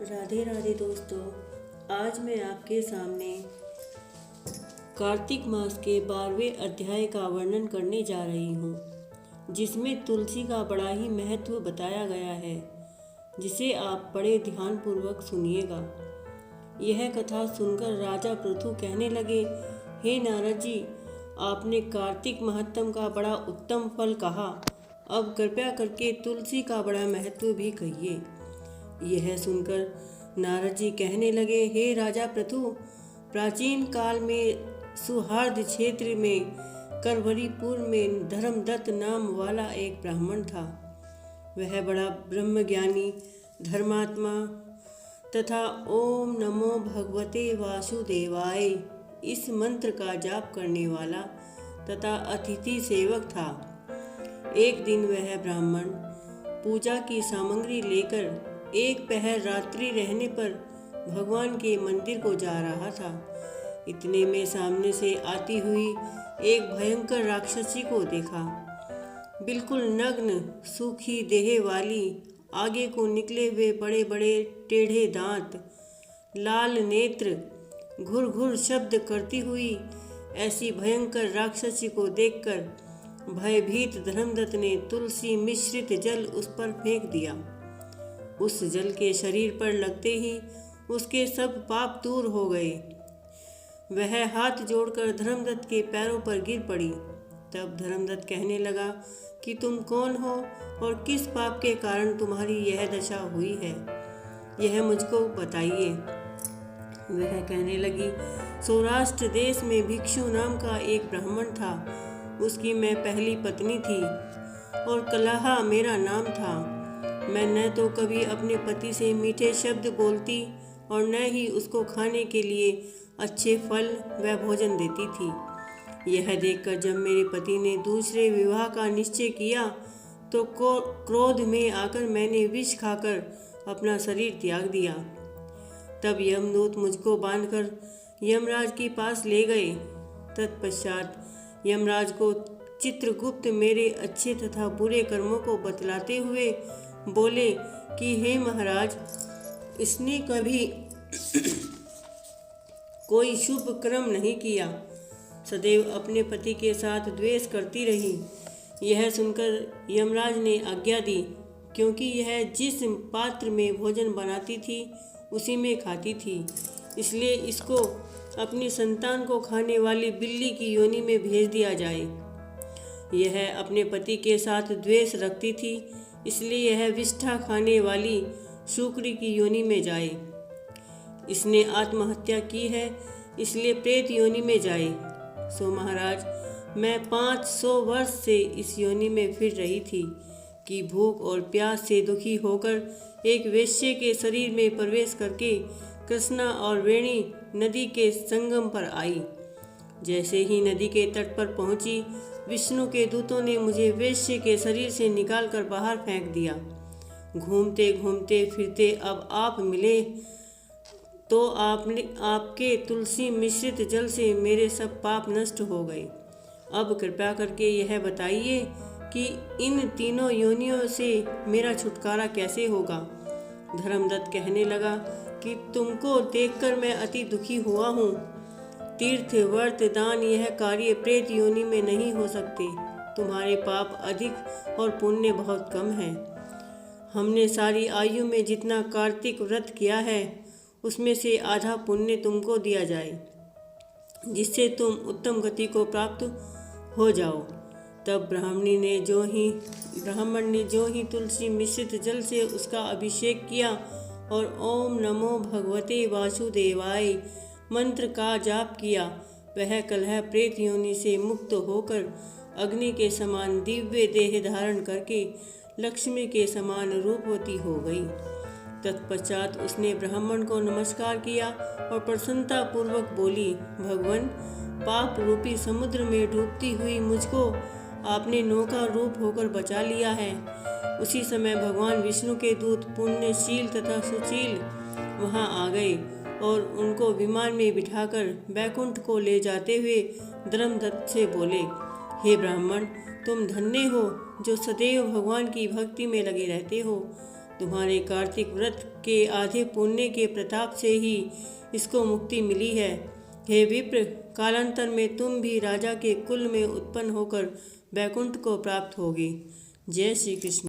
राधे राधे दोस्तों, आज मैं आपके सामने कार्तिक मास के 12वें अध्याय का वर्णन करने जा रही हूँ, जिसमें तुलसी का बड़ा ही महत्व बताया गया है, जिसे आप बड़े ध्यानपूर्वक सुनिएगा। यह कथा सुनकर राजा पृथु कहने लगे, हे नारद जी, आपने कार्तिक महात्म का बड़ा उत्तम फल कहा, अब कृपया करके तुलसी का बड़ा महत्व भी कहिए। यह सुनकर नारद जी कहने लगे, हे राजा पृथु, प्राचीन काल में सुहार्द क्षेत्र में करवरीपुर में धर्मदत्त नाम वाला एक ब्राह्मण था। वह बड़ा ब्रह्मज्ञानी, धर्मात्मा तथा ओम नमो भगवते वासुदेवाय इस मंत्र का जाप करने वाला तथा अतिथि सेवक था। एक दिन वह ब्राह्मण पूजा की सामग्री लेकर एक पहर रात्रि रहने पर भगवान के मंदिर को जा रहा था। इतने में सामने से आती हुई एक भयंकर राक्षसी को देखा। बिल्कुल नग्न, सूखी देह वाली, आगे को निकले हुए बड़े बड़े टेढ़े दांत, लाल नेत्र, घुर घुर शब्द करती हुई ऐसी भयंकर राक्षसी को देखकर भयभीत धर्मदत्त ने तुलसी मिश्रित जल उस पर फेंक दिया। उस जल के शरीर पर लगते ही उसके सब पाप दूर हो गए। वह हाथ जोड़कर धर्मदत्त के पैरों पर गिर पड़ी। तब धर्मदत्त कहने लगा कि तुम कौन हो और किस पाप के कारण तुम्हारी यह दशा हुई है, यह मुझको बताइए। वह कहने लगी, सौराष्ट्र देश में भिक्षु नाम का एक ब्राह्मण था, उसकी मैं पहली पत्नी थी और कलहा मेरा नाम था। मैं न तो कभी अपने पति से मीठे शब्द बोलती और न ही उसको खाने के लिए अच्छे फल व भोजन देती थी। यह देखकर जब मेरे पति ने दूसरे विवाह का निश्चय किया तो क्रोध में आकर मैंने विष खाकर अपना शरीर त्याग दिया। तब यमदूत मुझको बांधकर यमराज के पास ले गए। तत्पश्चात यमराज को चित्रगुप्त मेरे अच्छे तथा बुरे कर्मों को बतलाते हुए बोले कि हे महाराज, इसने कभी कोई शुभ कर्म नहीं किया, सदैव अपने पति के साथ द्वेष करती रही। यह सुनकर यमराज ने आज्ञा दी, क्योंकि यह जिस पात्र में भोजन बनाती थी उसी में खाती थी, इसलिए इसको अपनी संतान को खाने वाली बिल्ली की योनि में भेज दिया जाए। यह अपने पति के साथ द्वेष रखती थी, इसलिए यह विष्ठा खाने वाली शुक्र की योनि में जाए। इसने आत्महत्या की है, इसलिए प्रेत योनि में जाए। सो महाराज, मैं 500 वर्ष से इस योनि में फिर रही थी कि भूख और प्यास से दुखी होकर एक वेश्ये के शरीर में प्रवेश करके कृष्णा और वेणी नदी के संगम पर आई। जैसे ही नदी के तट पर पहुंची, विष्णु के दूतों ने मुझे वेश्ये के शरीर से निकालकर बाहर फेंक दिया। घूमते घूमते फिरते अब आप मिले तो आपके तुलसी मिश्रित जल से मेरे सब पाप नष्ट हो गए। अब कृपया करके यह बताइए कि इन तीनों योनियों से मेरा छुटकारा कैसे होगा। धर्मदत्त कहने लगा कि तुमको देखकर मैं अति दुखी हुआ हूँ। तीर्थ, व्रत, दान यह कार्य प्रेत योनि में नहीं हो सकते। तुम्हारे पाप अधिक और पुण्य बहुत कम है। हमने सारी आयु में जितना कार्तिक व्रत किया है उसमें से आधा पुण्य तुमको दिया जाए, जिससे तुम उत्तम गति को प्राप्त हो जाओ। तब ब्राह्मण ने जो ही तुलसी मिश्रित जल से उसका अभिषेक किया और ओम नमो भगवते वासुदेवाय मंत्र का जाप किया, वह कलह प्रेत योनि से मुक्त होकर अग्नि के समान दिव्य देह धारण करके लक्ष्मी के समान रूपवती हो गई। तत्पश्चात उसने ब्राह्मण को नमस्कार किया और प्रसन्नता पूर्वक बोली, भगवान, पाप रूपी समुद्र में डूबती हुई मुझको आपने नौका रूप होकर बचा लिया है। उसी समय भगवान विष्णु के दूत पुण्यशील तथा सुशील वहां आ गए और उनको विमान में बिठाकर बैकुंठ को ले जाते हुए धर्मदत्त से बोले, हे ब्राह्मण, तुम धन्य हो जो सदैव भगवान की भक्ति में लगे रहते हो तुम्हारे कार्तिक व्रत के आधे पुण्य के प्रताप से ही इसको मुक्ति मिली है। हे विप्र, कालांतर में तुम भी राजा के कुल में उत्पन्न होकर वैकुंठ को प्राप्त होगे। जय श्री कृष्ण।